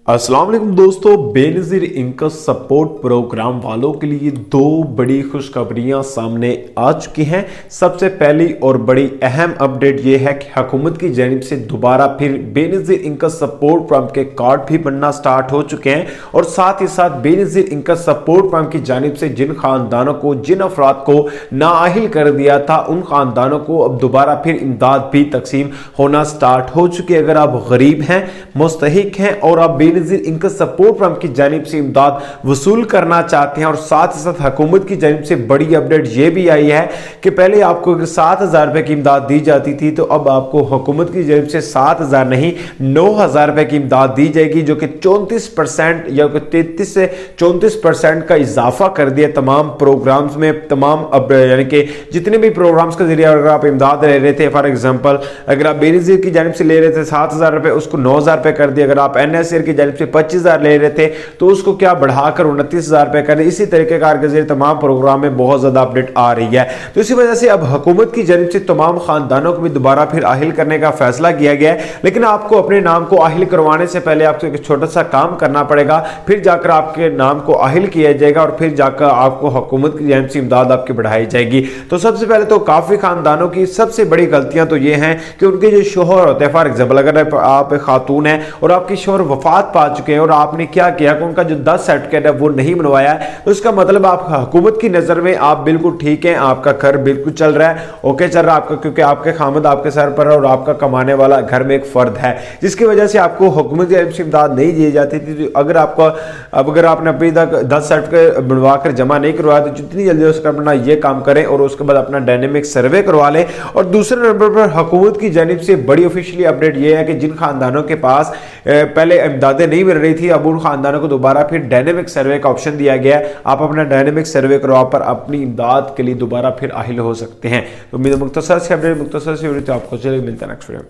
अस्सलाम वालेकुम दोस्तों, बेनज़ीर इनकम सपोर्ट प्रोग्राम वालों के लिए दो बड़ी खुशखबरियां सामने आ चुकी हैं। सबसे पहली और बड़ी अहम अपडेट ये है कि हुकूमत की जानिब से दोबारा फिर बेनज़ीर इनकम सपोर्ट प्रोग्राम के कार्ड भी बनना स्टार्ट हो चुके हैं और साथ ही साथ बेनज़ीर इनकम सपोर्ट प्रोग्राम की जानिब से जिन खानदानों को, जिन अफराद को नाअहिल कर दिया था, उन खानदानों को अब दोबारा फिर इमदाद भी तकसीम होना स्टार्ट हो चुकी है। अगर आप गरीब हैं, मुस्तहिक हैं और आप बेनज़ीर इनकम सपोर्ट प्रोग्राम की जानिब से इमदाद वसूल करना चाहते हैं और साथ ही साथ हुकूमत की जानिब से बड़ी अपडेट यह भी आई है कि पहले आपको 7,000 रुपए की इमदाद दी जाती थी, तो अब आपको हुकूमत की जानिब से 7,000 नहीं 9,000 रुपए की इमदाद दी जाएगी, जो कि 34% या 33 से 34% का इजाफा कर दिया तमाम प्रोग्राम्स में। तमाम यानी कि जितने भी प्रोग्राम्स के जरिए अगर आप इमदाद ले रहे थे, फॉर एग्जाम्पल अगर आप बेनज़ीर की जानिब से ले रहे थे 7,000 रुपए, उसको 9,000 रुपए कर दिया। अगर आप NSR की जानिब से 25,000 ले रहे थे तो उसको क्या बढ़ाकर 29,000 रुपए कर दिया। इसी तरीके कार के जरिए तमाम प्रोग्राम में बहुत ज्यादा अपडेट आ रही है, तो इसी वजह से अब हुकूमत की जानिब से तमाम खानदानों को भी दोबारा फिर आहिल करने का फैसला किया गया है। लेकिन आपको अपने नाम को आहिल करवाने से पहले आपको एक छोटा सा काम करना पड़ेगा, फिर जाकर आपके नाम को आहिल किया जाएगा और फिर जाकर आपको हुकूमत की जानिब से इमदाद आपकी बढ़ाई जाएगी। तो सबसे पहले तो काफी खानदानों की सबसे बड़ी गलतियां तो ये हैं कि उनके जो शोहर होते हैं, फॉर एग्जाम्पल अगर आप खातून हैं और आपकी शोहर वफात पा चुके हैं और आपने क्या किया कि उनका जो 10 सर्टिफिकेट है वो नहीं बनवाया है, तो इसका मतलब आप हुकूमत की नजर में आप बिल्कुल ठीक हैं, आपका घर बिल्कुल चल रहा है, ओके चल रहा है आपका, क्योंकि आपके खामद आपके सर पर है और आपका कमाने वाला घर में एक फर्द है, जिसकी वजह से आपको हुकूमत की इमदाद नहीं दी जाती थी। तो अगर आपने अभी तक 10 सर्टिफिकेट बनवा कर जमा नहीं करवाया तो जितनी जल्दी उसका अपना ये काम करें और उसके बाद अपना डायनेमिक सर्वे करवा लें। और दूसरे नंबर पर हुकूमत की जानिब से बड़ी ऑफिशियली अपडेट ये है कि जिन खानदानों के पास पहले इमदादें नहीं मिल रही थी, अब उन खानदानों को दोबारा फिर डायनेमिक सर्वे का ऑप्शन दिया गया है। आप अपना डायनेमिक सर्वे करवा पर अपनी इमदाद के लिए दोबारा फिर आहिल हो सकते हैं। तो मुख्तसर से अपडेट, मुख्तसर से आपको चलिए मिलता है नेक्स्ट वीडियो।